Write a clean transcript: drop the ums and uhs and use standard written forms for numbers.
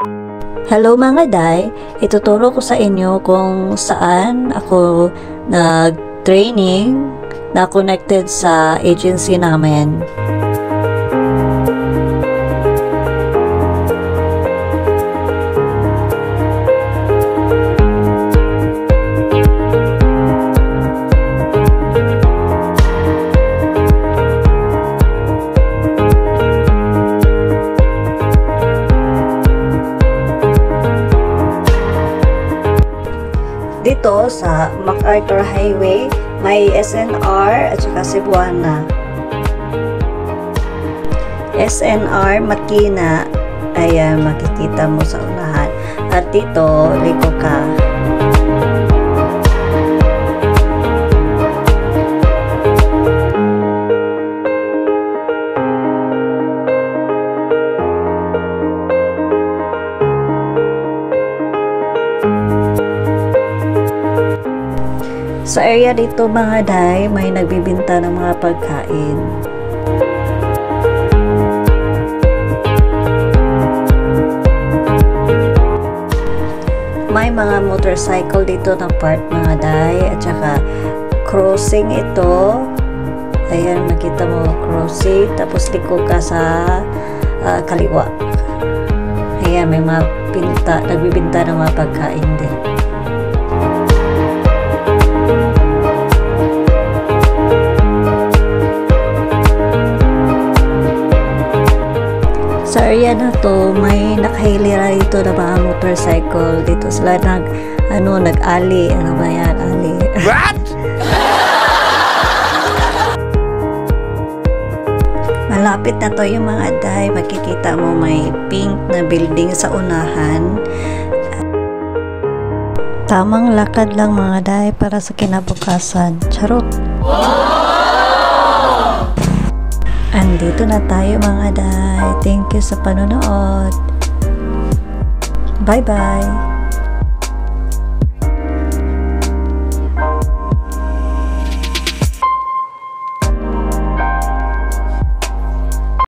Hello mga day, ituturo ko sa inyo kung saan ako nag-training na connected sa agency namin. Dito sa MacArthur Highway, may SNR at saka Cebuana. SNR Makina, ayan, makikita mo sa unahan. At dito, liko ka. Sa area dito mga day, may nagbibinta ng mga pagkain. May mga motorcycle dito na park mga day, at saka crossing ito. Ayan, makita mo crossing, tapos liko ka sa kaliwa. Ayan, may mga nagbibinta ng mga pagkain din. Sa area na to, may nakahilera dito na mga motorcycle. Dito sila nag-ali. Ano ba yan? Ali. What? Malapit na to yung mga day. Makikita mo may pink na building sa unahan. Tamang lakad lang mga day para sa kinabukasan. Charot! Andito na tayo mga day. Thank you sa panonood. Bye-bye!